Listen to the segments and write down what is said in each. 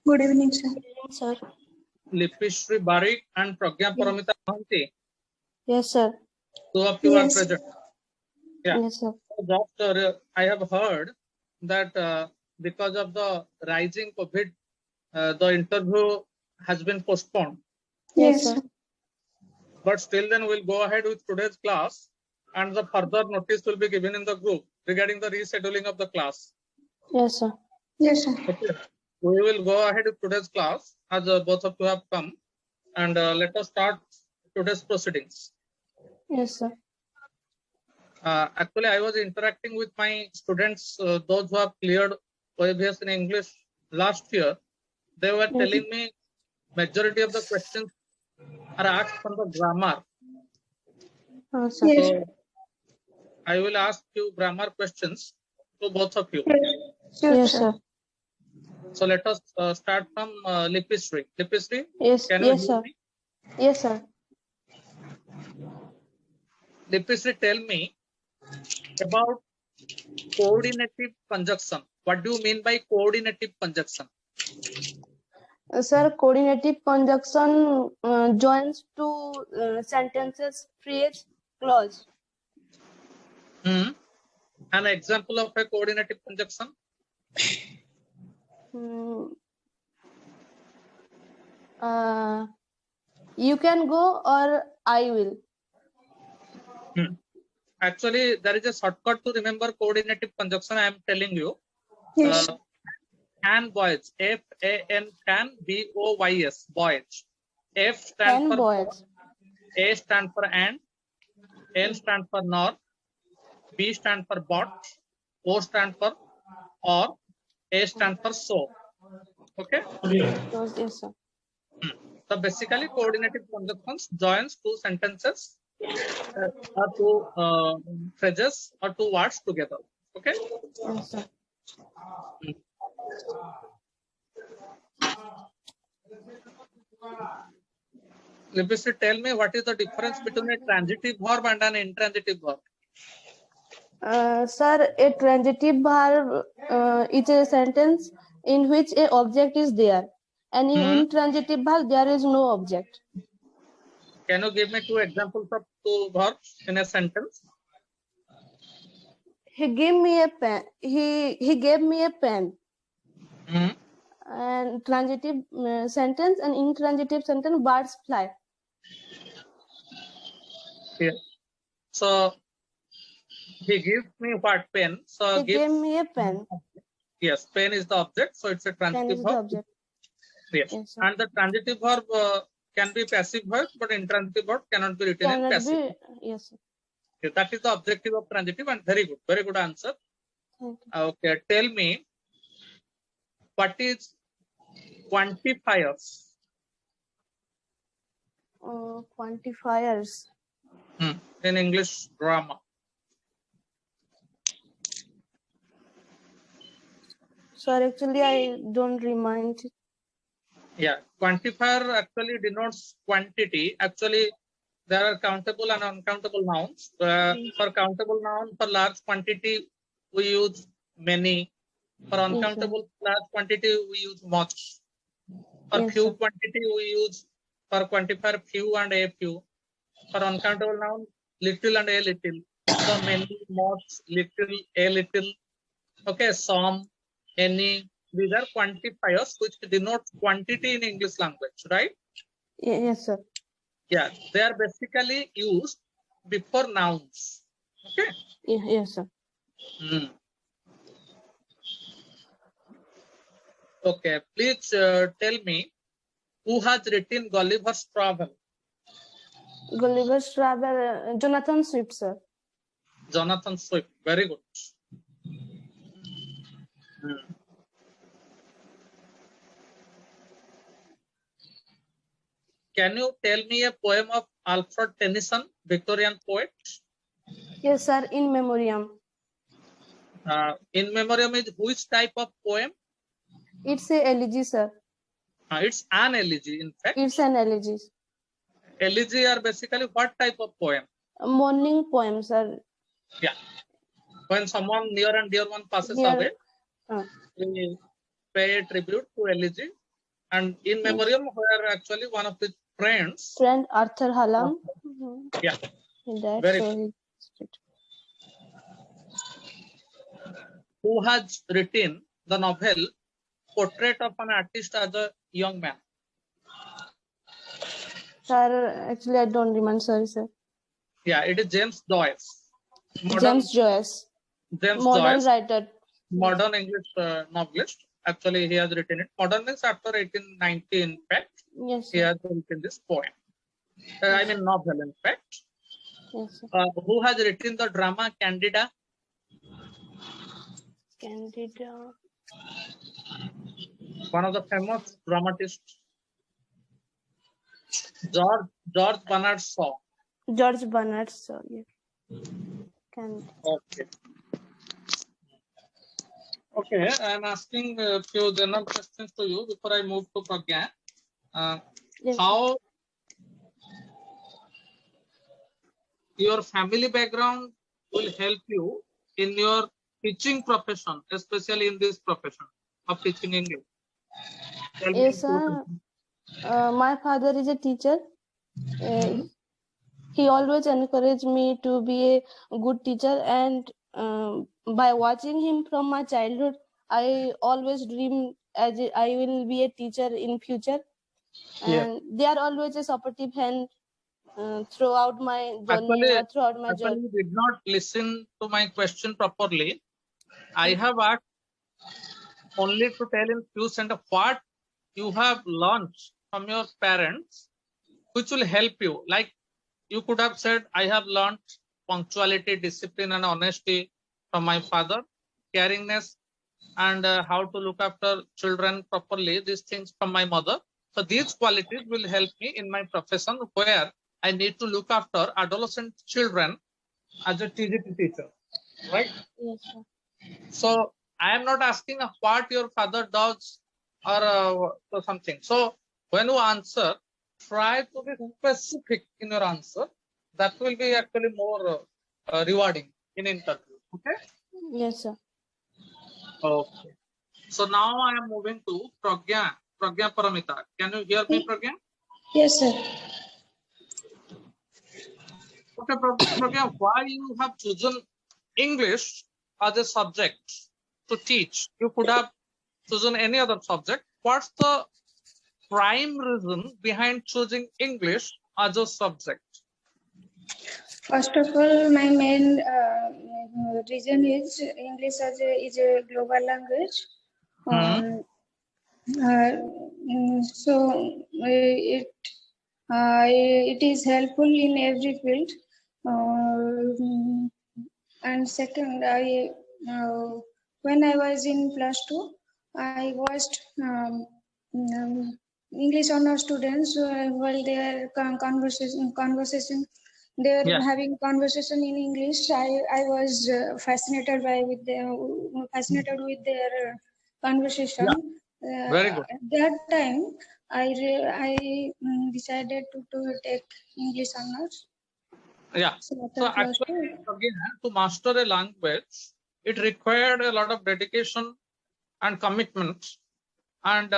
Good evening, sir. Sir. Lipishri Barik and Pragya Paramita Mohanty. Yes, sir. Two of you Yes. are present. Yeah. Yes, sir. Doctor, I have heard that because of the rising COVID, the interview has been postponed. Yes, Yes. sir. But still then we'll go ahead with today's class and the further notice will be given in the group regarding the rescheduling of the class. Yes, sir. Yes, sir. Okay. We will go ahead with today's class as both of you have come, and let us start today's proceedings. Yes, sir. Actually, I was interacting with my students, those who have cleared OABS in English last year. They were Yes. telling me majority of the questions are asked from the grammar. Oh, sir. Yes. So I will ask you grammar questions to both of you. Sure, Yes, sir. sir. So let us start from Lipishri. Lipishri, Yes, can you yes, hear sir. me? Yes, sir. Lipishri, tell me about coordinative conjunction. What do you mean by coordinative conjunction? Sir, coordinative conjunction joins two sentences, phrase, clause. An example of a coordinative conjunction? Hmm. You can go or I will. Actually, there is a shortcut to remember coordinative conjunction. I am telling you. Yes. Can boys. F-A-N can B-O-Y-S. Boys. F stands And for boys. A stands for and. N stands for nor. B stands for but. O stands for or. A stands for so. Okay. Yes, sir. So basically, coordinative conjunctions joins two sentences or two phrases or two words together. Okay. Yes, sir. Lipishri, tell me what is the difference between a transitive verb and an intransitive verb? Sir, a transitive verb is a sentence in which a object is there, and in intransitive verb there is no object. Can you give me two examples of two verbs in a sentence? He gave me a pen. He gave me a pen. Hmm. And transitive sentence and intransitive sentence, birds fly. Yeah. So he gives me what? Pen. So He gave me a pen. yes, pen is the object. So it's a Pen transitive is the verb. object. Yes. Yes, sir. And the transitive verb can be passive verb, but intransitive verb cannot be written in Cannot passive. be. Yes, sir. Okay, that is the objective of transitive, and very good answer. Thank you. Okay, tell me what is quantifiers? Quantifiers. In English grammar. Sir, actually, I don't remind. Yeah, quantifier actually denotes quantity. Actually, there are countable and uncountable nouns. For countable noun, for large quantity, we use many. For uncountable large quantity, we use much. For Yes, few sir. quantity, we use for quantifier few and a few. For uncountable noun, little and a little. So many, much, little, a little. Okay, some, any. These are quantifiers which denote quantity in English language, right? Yes, sir. Yeah, they are basically used before nouns. Okay. Yes, sir. Okay, please tell me who has written Gulliver's Travel? Gulliver's Travel, Jonathan Swift, sir. Jonathan Swift. Very good. Can you tell me a poem of Alfred Tennyson, Victorian poet? Yes, sir. In Memoriam. In Memoriam is which type of poem? It's a elegy, sir. It's an elegy, in fact. It's an elegy. Elegy are basically what type of poem? A mourning poem, sir. Yeah. When someone near and dear one passes away, we pay a tribute to elegy. And in memoriam, where actually one of his friends, Friend Arthur Hallam. yeah, In that, very so good. he- Who has written the novel Portrait of an Artist as a Young Man? Sir, actually, I don't remember. Sorry, sir. Yeah, it is James Joyce. James Joyce, James modern Joyce, writer. modern English novelist. Actually, he has written it. Modern means after 1890, in fact, Yes, he sir. has written this poem. I mean, novel, in fact. Yes, sir. Who has written the drama Candida? Candida. One of the famous dramatists, George Bernard Shaw. George Bernard Shaw. Yeah. Candida. Okay. Okay, I am asking a few general questions to you before I move to Pragya. Yes, sir. How your family background will help you in your teaching profession, especially in this profession of teaching English? Tell me Yes, two sir. things. My father is a teacher. He always encouraged me to be a good teacher, and by watching him from my childhood, I always dream I will be a teacher in future. Yeah. And they are always a supportive hand throughout my journey or throughout my Actually, journey. you did not listen to my question properly. I have asked only to tell in few sentences what you have learned from your parents, which will help you. Like you could have said, I have learned punctuality, discipline, and honesty from my father, caringness, and how to look after children properly. These things from my mother. So these qualities will help me in my profession, where I need to look after adolescent children as a TGT teacher, right? Yes, sir. So I am not asking what your father does or something. So when you answer, try to be specific in your answer. That will be actually more rewarding in interview. Okay. Yes, sir. Okay. So now I am moving to Pragya Paramita. Can you hear me, Pragya? Yes, sir. Okay, Pragya, why you have chosen English as a subject to teach? You could have chosen any other subject. What's the prime reason behind choosing English as a subject? First of all, my main reason is English is a global language. So it is helpful in every field. And second, when I was in +2, I watched English honor students while they are conversation. They are Yeah. having conversation in English. I was fascinated with their conversation. Very good. At that time, I decided to take English honors. Yeah. So So after actually, again, to master a language, it required a lot of dedication and commitment. And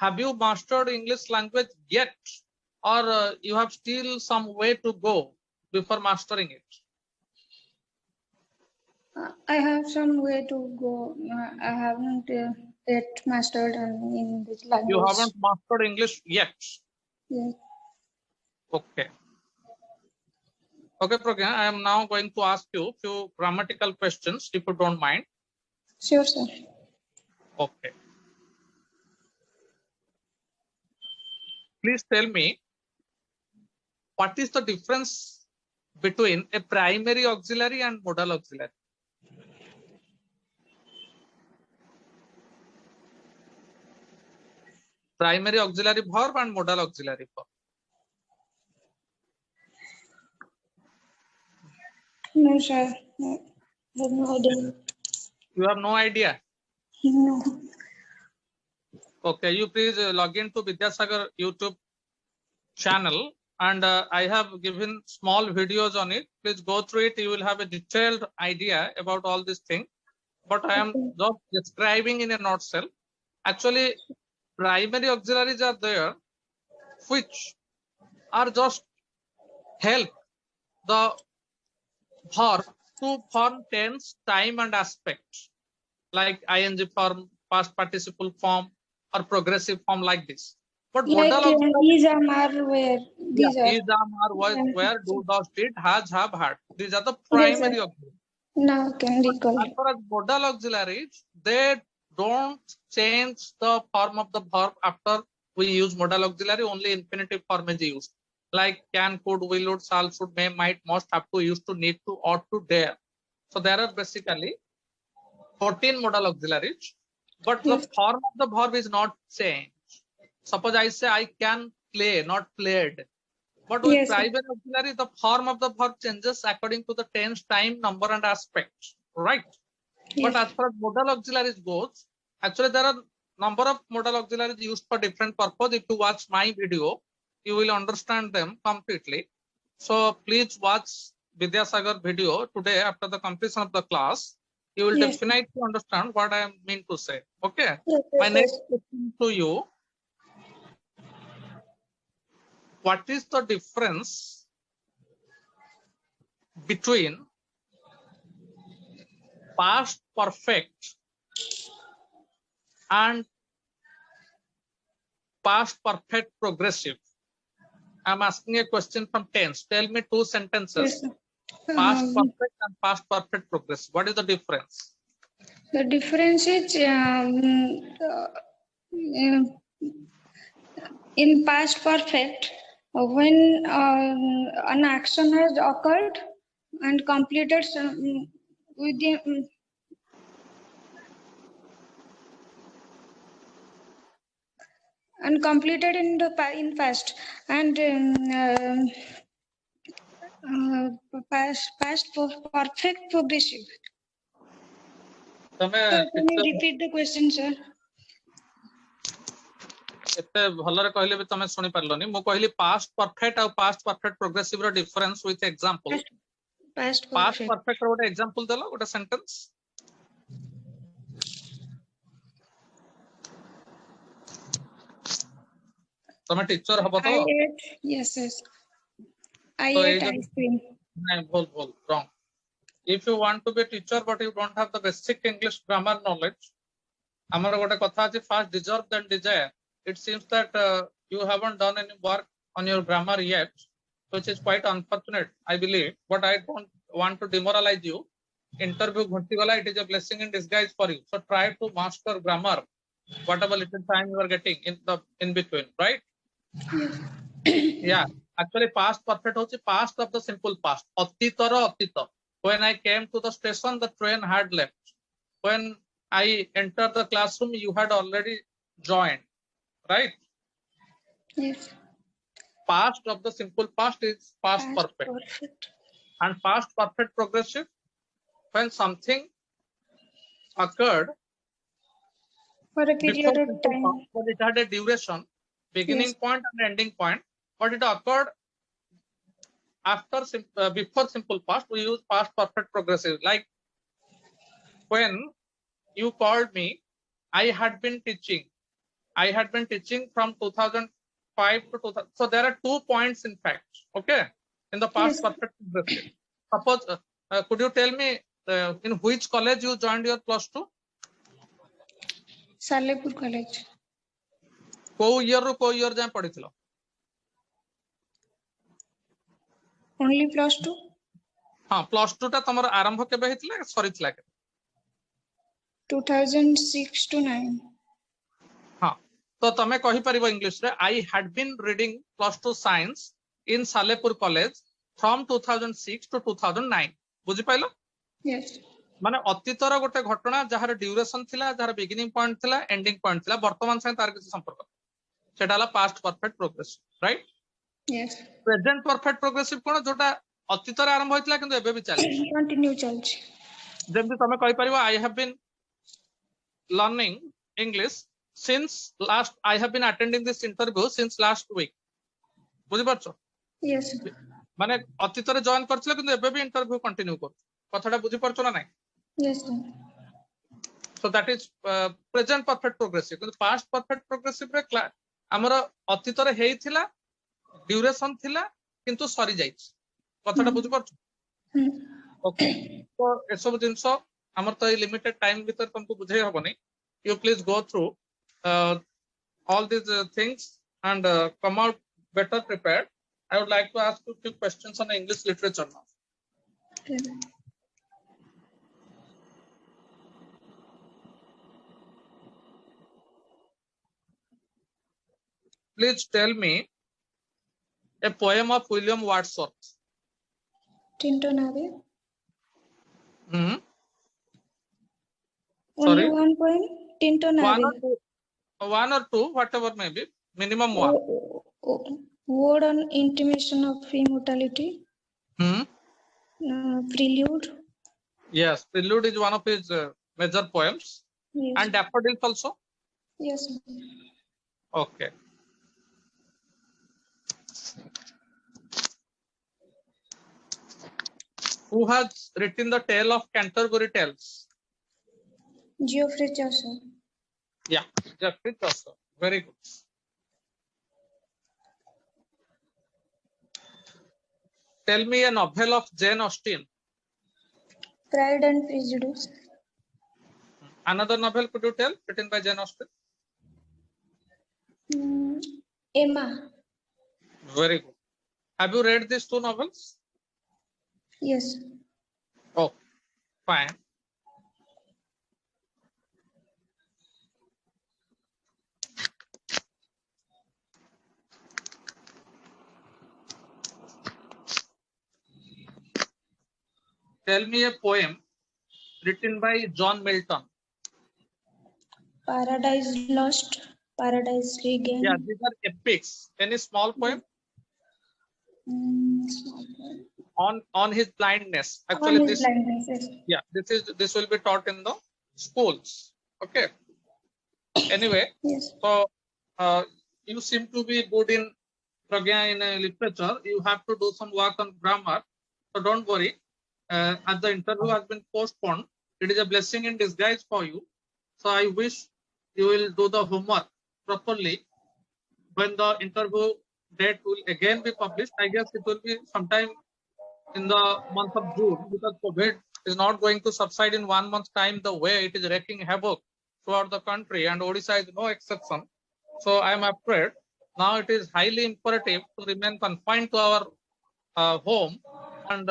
have you mastered English language yet, or you have still some way to go before mastering it? I have some way to go. I haven't yet mastered in this language. You haven't mastered English yet. Yeah. Okay. Okay, Pragya, I am now going to ask you a few grammatical questions, if you don't mind. Sure, sir. Okay. Please tell me, what is the difference between a primary auxiliary and modal auxiliary? Primary auxiliary verb and modal auxiliary verb. No, sir. No, I have no idea. You have no idea. No. Okay, you please log into Vidyasagar YouTube channel, and I have given small videos on it. Please go through it. You will have a detailed idea about all these things. But I am just describing in a nutshell. Actually, primary auxiliaries are there which are just help the verb to form tense, time and aspect, like ing form, past participle form, or progressive form like this. But modal Like auxiliary, is, are, where, these are. is, am, are, was, where, do, does, did, has, have, had. These are the Yes, primary sir. auxiliaries. Now I can recall. As far as modal auxiliaries, they don't change the form of the verb after we use modal auxiliary. Only infinitive form is used. Like can, could, will, would, shall, should, may, might, must, have to, used to, need to, ought to, dare. So there are basically 14 modal auxiliaries, but the Yes. form of the verb is not changed. Suppose I say I can play, not played. But with Yes, sir. primary auxiliary, the form of the verb changes according to the tense, time, number, and aspect, right? But Yes. as far as modal auxiliaries goes, actually there are number of modal auxiliaries used for different purpose. If you watch my video, you will understand them completely. So please watch Vidyasagar video today after the completion of the class. You will Yes. definitely understand what I mean to say. Okay. Yes, My yes, next yes. question to you: what is the difference between past perfect and past perfect progressive? I'm asking a question from tense. Tell me two sentences. Yes, sir. Past perfect and past perfect progressive. What is the difference? The difference is in past perfect, when an action has occurred and completed within and completed in the in past, and past perfect progressive. ତମେ Can you repeat the question, sir? ଏତେ ଭଲରେ କହିଲେ ବି ତମେ ଶୁଣି ପାରିଲନି। ମୁଁ କହିଲି past perfect ଆଉ past perfect progressive ର difference with example. Past Past perfect. perfect ର ଗୋଟେ example ଦେଲ, ଗୋଟେ sentence. ତମେ teacher ହବ ତ? I ate, yes, yes. I So ate ice cream. ନାଇଁ, ଭୁଲ, wrong. If you want to be a teacher but you don't have the basic English grammar knowledge, ଆମର ଗୋଟେ କଥା ଅଛି, first deserve then desire. It seems that you haven't done any work on your grammar yet, which is quite unfortunate, I believe. But I don't want to demoralize you. Interview ghuntigala, it is a blessing in disguise for you. So try to master grammar, whatever little time you are getting in between, right? Yeah. Actually, past perfect hochi past of the simple past. Atitara atita. When I came to the station, the train had left. When I entered the classroom, you had already joined, right? Yes. Past of the simple past is past perfect. And past perfect progressive, when something occurred for a period of time, past, but it had a duration, beginning point and ending point, but it occurred after before simple past. We use past perfect progressive. Like when you called me, I had been teaching. I had been teaching from 2005 to 2000. So there are 2 points, in fact, okay, in the past perfect progressive. Suppose, could you tell me in which college you joined your +2? Salepur College. को year जाए पढ़िथिलो? Only +2? हाँ, +2 टा तमर आरंभ केबे हेतिला सरिथिला के? 2006 to 9. हाँ, तो तमे कहि परिबो इंग्लिश रे, I had been reading +2 science in Salepur College from 2006 to 2009. बुझि पाइलो? Yes. माने अतीतर गोटे घटना जहार ड्यूरेशन थिला, जहार बिगिनिंग पॉइंट थिला, एंडिंग पॉइंट थिला, वर्तमान संगे तार किसी संपर्क सेटा हला past perfect progressive, right? Yes. Present perfect progressive कोन जोटा अतीतर आरंभ होइतला किंतु एबे भी चली कंटिन्यू चलछि। जेमति तमे कहि परिबो, I have been learning English since last, I have been attending this interview since last week. बुझि परछो? Yes. माने अतीतर जॉइन करछले किंतु एबे भी इंटरव्यू कंटिन्यू कर। कथाटा बुझि परछो ना नाही? Yes, sir. So that is present perfect progressive. But past perfect progressive रे आमर अतीत रे हेई थिला ड्यूरेशन थिला किंतु सरी जाइछ कथाटा बुझ पाछ ओके तो ए सब जिंस आमर तो लिमिटेड टाइम भीतर तुमको बुझे हबनी you please go through all these things and come out better prepared. I would like to ask you a few questions on English literature now. Please tell me a poem of William Wordsworth. Tinton Abbey. Hmm? Only Sorry? one point. Tinton Abbey. One or two, whatever may be, minimum one. Word on intimation of immortality. Hmm? Prelude. Yes, Prelude is one of his major poems. Yes. And Daffodils also? Yes. Okay. Who has written the Tale of Canterbury Tales? Geoffrey Chaucer. Yeah, Geoffrey Chaucer. Very good. Tell me a novel of Jane Austen. Pride and Prejudice. Another novel could you tell, written by Jane Austen? Emma. Very good. Have you read these two novels? Yes. Oh, fine. Tell me a poem written by John Milton. Paradise Lost. Paradise Regained. Yeah, these are epics. Any small poem? Small poem. On his blindness. Actually, On his blindness, yes. Yeah, this will be taught in the schools. Okay. Anyway, Yes. so you seem to be good in Pragya in literature. You have to do some work on grammar. So don't worry. As the interview has been postponed, it is a blessing in disguise for you. So I wish you will do the homework properly. When the interview date will again be published, I guess it will be sometime in the month of June, because COVID is not going to subside in 1 month's time the way it is wreaking havoc throughout the country, and Odisha is no exception. So I am afraid now it is highly imperative to remain confined to our home and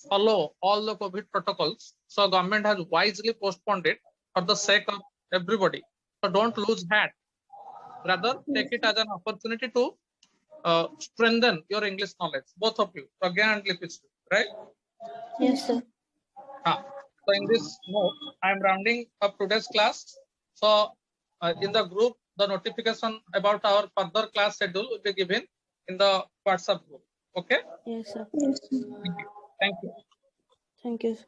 follow all the COVID protocols. So government has wisely postponed it for the sake of everybody. So don't lose heart. Rather, take it as an opportunity to strengthen your English knowledge, both of you, Pragya and Lipishri, right? Yes, sir. So in this note, I am rounding up today's class. So in the group, the notification about our further class schedule will be given in the WhatsApp group. Okay? Yes, sir. Yes. Thank you. Thank you, sir.